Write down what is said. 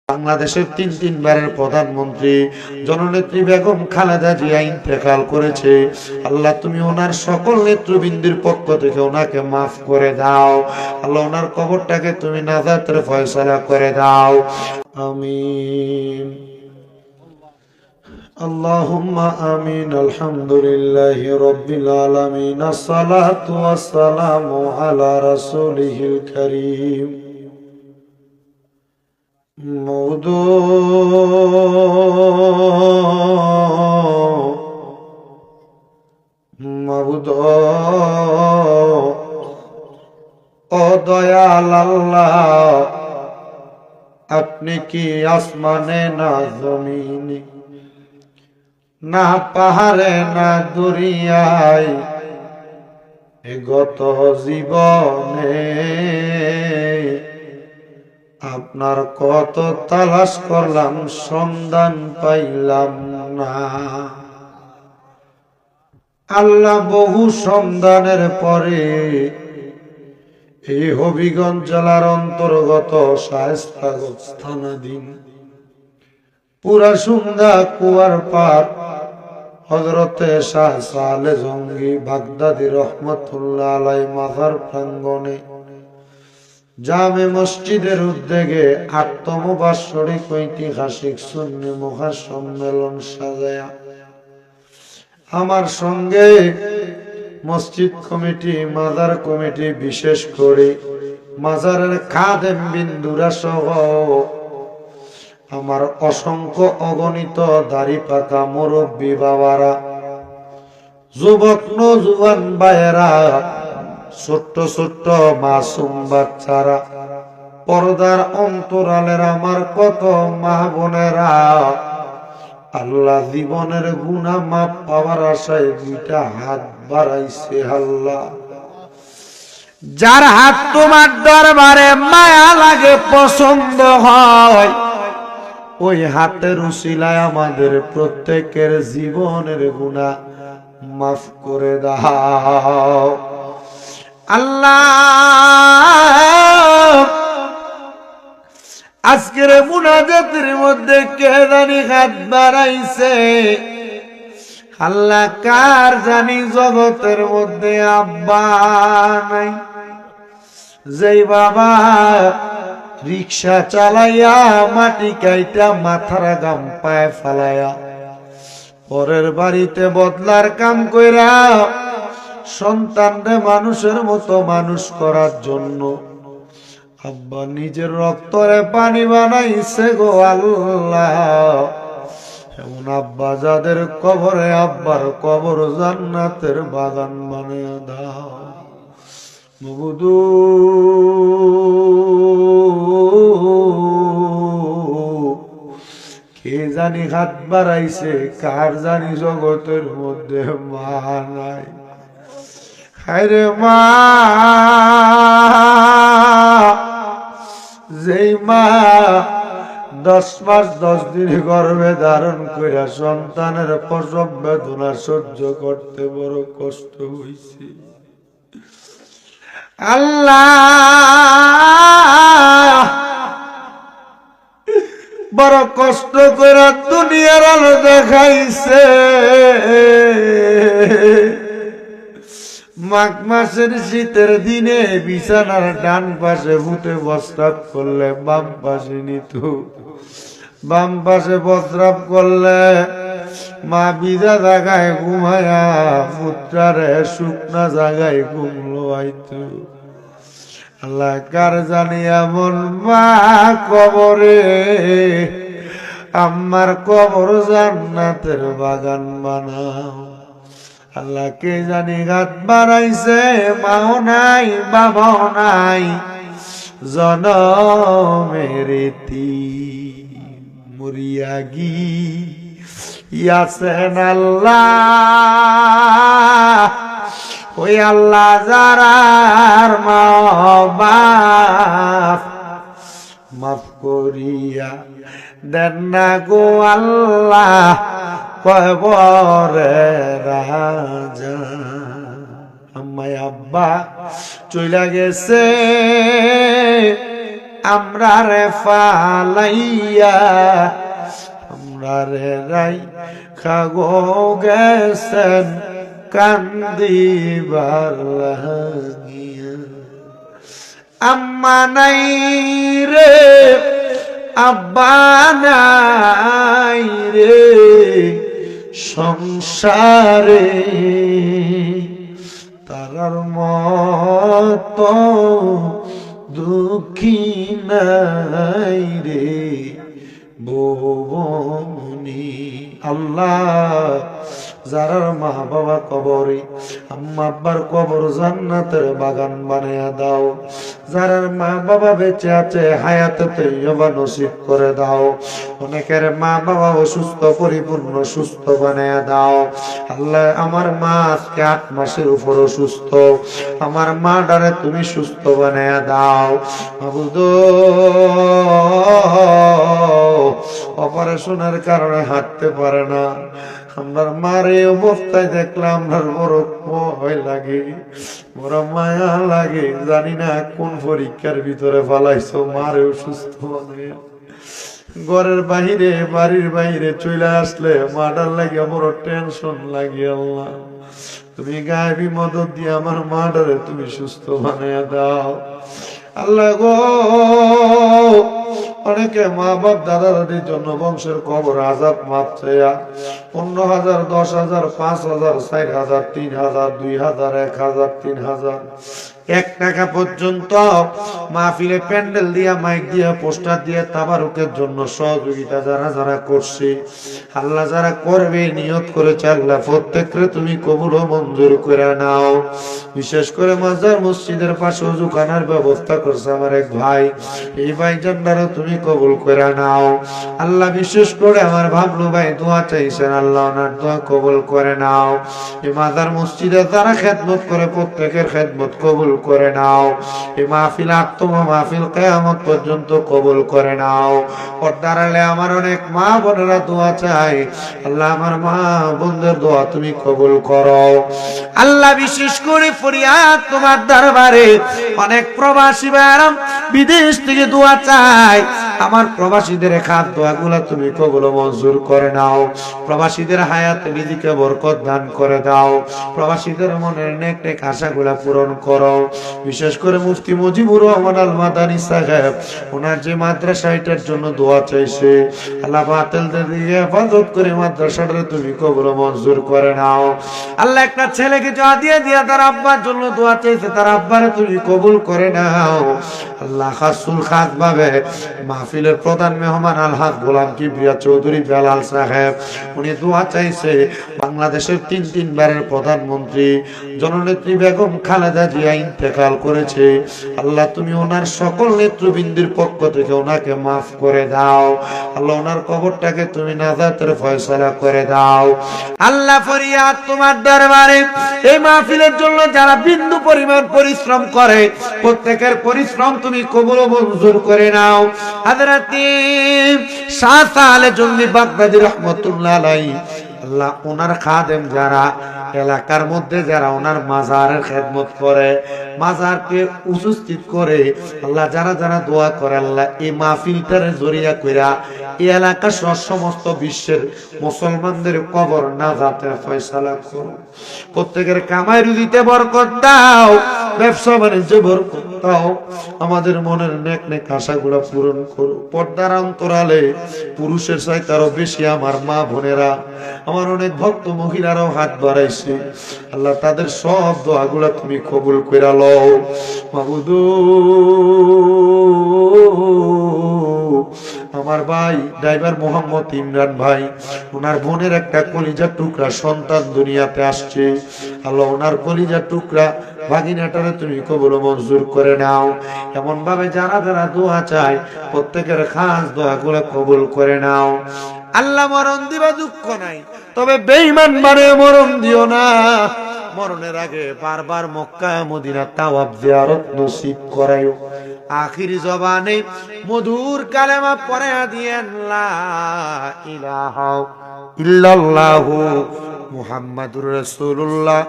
বাংলাদেশের তিনবারের প্রধানমন্ত্রী জননেত্রী বেগম খালেদা জিয়া ইন্তেকাল করেছে। আল্লাহ তুমি ওনার সকল নেতৃবৃন্দের পক্ষ থেকে ওনাকে মাফ করে দাও। আল্লাহ ওনার কবরটাকে তুমি নাজাতের ফয়সালা করে দাও, আমিন। আল্লাহুম্মা আমিন। আলহামদুলিল্লাহি রাব্বিল আলামিন। আসসালাতু ওয়াসসালামু আলা রাসূলিহিল কারীম। মাবুদ ও দয়াল আল্লাহ, আপনি কি আসমানে না জমিনে, না পাহাড়ে না দরিয়ায়, গত জীবনে আপনার কত তালাশ করলাম, সন্ধান পাইলাম না। আল্লাহ বহু সন্ধানের পরে এই হবিগঞ্জ জেলার অন্তর্গত শায়েস্তাগঞ্জ থানাধীন পুরা সুন্দা কুয়ার পার হযরতে শাহ সালে জঙ্গি বাগদাদী রহমতুল্লাহ আলাইহি মাজার প্রাঙ্গণে জামে মসজিদের উদ্যোগে ৮তম বাৎসরিক ঐতিহাসিক সুন্নি মহাসম্মেলন সাজায়া আমার সঙ্গে মসজিদ কমিটি, মাজার কমিটি, বিশেষ করে মাজারের খাদেম বিন্দুরা সহ আমার অসংখ্য অগণিত দাড়ি পাকা মুরব্বী বাবারা, যুবক নওজোয়ান ভাইয়েরা, ছোট্ট ছোট্ট মাসুম বাচ্চারা, পর্দার অন্তরালের আমার কত মা বোনেরা, আল্লাহ জীবনের গুনাহ মাপ পাওয়ার আশায় দুইটা হাত বাড়াইছে। আল্লাহ যার হাত তোমার দরবারে মায়া লাগে, পছন্দ হয়, ওই হাতের উসিলায় আমাদের প্রত্যেকের জীবনের গুনাহ মাফ করে দাও আল্লাহ। আজকের মুনাজাতের মধ্যে কে জানি হাত বাড়াইছে, আল্লাহ কার জানি জগতের মধ্যে আব্বা নাই, যেই বাবা রিক্সা চালাইয়া মাটি কাইটা মাথার গাম পায়ে ফালাইয়া পরের বাড়িতে বদলার কাম কইরা সন্তানরে মানুষের মতো মানুষ করার জন্য আব্বা নিজের রক্তরে পানি বানাইছে গো আল্লাহ। এমন আব্বা যাদের কবরে, আব্বার কবর জান্নাতের বাগান বানিয়ে দাও মাবুদু। কে জানি হাত বাড়াইছে, কার জানি জগতের মধ্যে মা নাই। হায়রে মা, যেই মা 10 মাস 10 দিন গর্ভে ধারণ কইরা সন্তানের প্রসব বেদনা সহ্য করতে বড় কষ্ট হইছে আল্লাহ, বড় কষ্ট করে দুনিয়ার আলো দেখাইছে। মাঘ মাসের শীতের দিনে বিছানার ডান পাশে ভূতে প্রস্রাব করলে বাম পাশে নিত, বাম পাশে প্রস্রাব করলে মা ভিজা জায়গায় ঘুমায়া পুত্রারে শুকনা জায়গায় ঘুমলো আইতো। আল্লাহ কার জানি এমন মা কবরে, আমার কবর জান্নাতের বাগান বানাও আল্লাহ। কে জানি হাত বাড়াইছে, মাও নাই বাবাও নাই, জনমের মরিয়া গিয়াছেন আল্লাহ। ওই আল্লাহ যারার মা বাপ মাফ করিয়া দেন না গো আল্লাহ, কবরে রাজা। আম্মাই আব্বা চইলা গেছে, আমরা রে ফালাইয়া আমরা রে রাই খাগো গেছেন কান্দিবার লাগিয়া। আম্মা নাই রে আব্বা নাই রে সংসারে তারার মত দুঃখী নাই রে ভুবনী। আল্লাহ যারার মা বাবা কবরে, আম্মা আব্বার কবর জান্নাতের বাগান বানিয়ে দাও। যারার মা বাবা বেঁচে আছে হায়াতে তৈয়বা নসিব করে দাও। অনেকের মা বাবা অসুস্থ, পরিপূর্ণ সুস্থ বানিয়ে দাও। আল্লাহ আমার মা আজকে 8 মাসের উপর অসুস্থ, আমার মা ডারে তুমি সুস্থ বানিয়ে দাও। মাবুদ অপারেশনের কারণে হাঁটতে পারে না, আমার মার এই অবস্থায় দেখলাম আমার বড় ভয় লাগে, বড় মায়া লাগে। জানি না কোন পরীক্ষার ভিতরে ফালাইছো মারে অসুস্থ মানে। ঘরের বাহিরে বাড়ির বাহিরে চলে আসলে মাটার লাগে বড় টেনশন লাগে। আল্লাহ তুমি গায়েবী মদত দিয়ে আমার মাটারে তুমি সুস্থ বানিয়ে দাও। আল্লাহ গো অনেকে মা বাপ দাদা দাদির জন্য বংশের কবর আজাব মাপ চাইয়া 15,000, 10,000, 5,000, 4,000, 3,000, 2,000, 1,000, 3,000, 1 টাকা পর্যন্ত মাহফিলে প্যান্ডেল দিয়া, মাইক দিয়া, পোস্টার দিয়া তাবারুকের জন্য সহযোগিতা যারা যারা করছে, আল্লাহ যারা করবে নিয়ত করেছে, আল্লাহ প্রত্যেককে তুমি কবুল ও মঞ্জুর করে নাও। বিশেষ করে মাজার মসজিদের পাশে ওযুখানার ব্যবস্থা করছে আমার এক ভাই, এই ভাই জান্নারে তুমি কবুল করে নাও। আল্লাহ বিশেষ করে আমার ভাবলু ভাই দোয়া চাইছেন, আল্লাহ ওনার দোয়া কবুল করে নাও। এই মাজার মসজিদে যারা খেদমত করে প্রত্যেকের খেদমত কবুল করে নাও। এই মাহফিল আত্মা মাহফিল কিয়ামত পর্যন্ত কবুল করে নাও। পর্দার আড়ালে আমার অনেক মা বোনেরা দোয়া চাই, আল্লাহ আমার মা বোনদের দোয়া তুমি কবুল করো। আল্লাহ বিশেষ করে ফরিয়াদ তোমার দরবারে অনেক প্রবাসী ভাইরা বিদেশ থেকে দোয়া চাই, আমার প্রবাসীদের খাত দোয়াগুলা তুমি কবুল ও মঞ্জুর করে নাও। প্রবাসীদের হায়াতে রিজিকে বরকত দান করে দাও। প্রবাসীদের মনের নেক নেক আশাগুলা পূরণ করো। বিশেষ করে মুফতি মুজিবুর রহমান আল মাদানী সাহেব, ওনার যে মাদ্রাসা এটার জন্য দোয়া চাইছে, আল্লাহ বাতিলদের দিকে হেফাজত করে মাদ্রাসাটা তুমি কবুল ও মঞ্জুর করে নাও। আল্লাহ একটা ছেলেকে যা দিয়ে দিয়া তার আব্বার জন্য দোয়া চাইছে, তার আব্বারে তুমি কবুল করে নাও। আল্লাহ খাসুল খাস ভাবে মাহফিলের প্রধান মেহমান আলহাজ গোলাম কিবরিয়া চৌধুরী বেলাল সাহেব, উনি দোয়া চাইছে বাংলাদেশের 3 বারের প্রধানমন্ত্রী জননেত্রী বেগম খালেদা জিয়া ইন্তেকাল করেছে। আল্লাহ তুমি ওনার সকল নেতৃবৃন্দের পক্ষ থেকে ওনাকে মাফ করে দাও। আল্লাহ ওনার কবরটাকে তুমি নাজাতের ফয়সালা করে দাও। আল্লাহ ফরিয়াদ তোমার দরবারে এই মাহফিলের জন্য যারা বিন্দু পরিমাণ পরিশ্রম করে প্রত্যেকের পরিশ্রম তুমি কবুল ও মঞ্জুর করে নাও। হযরত শাহ সালে জঙ্গি বাগদাদি রাহমাতুল্লাহ আলাইহি, আল্লাহ ওনার খাদেম যারা এলাকার মধ্যে যারা ওনার মাজারের খেদমত করে, মাজারকে উপস্থিত করে, আল্লাহ যারা যারা দোয়া করে, আল্লাহ এই মাহফিলটার জরিয়া কইরা এই এলাকার সমস্ত বিশ্বের মুসলমানদের কবর নাজাতের ফয়সালা করো। প্রত্যেকের কামাই রুজিতে বরকত দাও, ব্যবসা বাণিজ্যে বরকত দাও, আমাদের মনের নেক নেক আশাগুলো পূরণ করো। পর্দার অন্তরালে পুরুষের চাইতে আরো বেশি আমার মা বোনেরা, আমার অনেক ভক্ত মহিলারাও হাত বাড়াইছে, আল্লাহ তাদের সব দোয়াগুলা তুমি কবুল কইরা লও। মাবুদ আমার ভাই ড্রাইভার মোহাম্মদ ইমরান ভাই, ওনার বোনের একটা কলিজার টুকরা সন্তান দুনিয়াতে আসছে, আল্লাহ ওনার কলিজার টুকরা ভাগিনাটারে তুমি কবুল ও মঞ্জুর করে নাও। এমন ভাবে যারা যারা দোয়া চায় প্রত্যেকের খাস দোয়াগুলো কবুল করে নাও। আল্লাহ মরণ দিবা দুঃখ নাই, তবে বেঈমান মানে মরণ দিও না। মরণের আগে বারবার মক্কা মদিনা তাওয়াব জিয়ারত নসিব করায়ো। আখিরি জবানে মধুর কালেমা পড়ে দিয়েন লা ইলাহা ইল্লাল্লাহু মুহাম্মাদুর রাসূলুল্লাহ।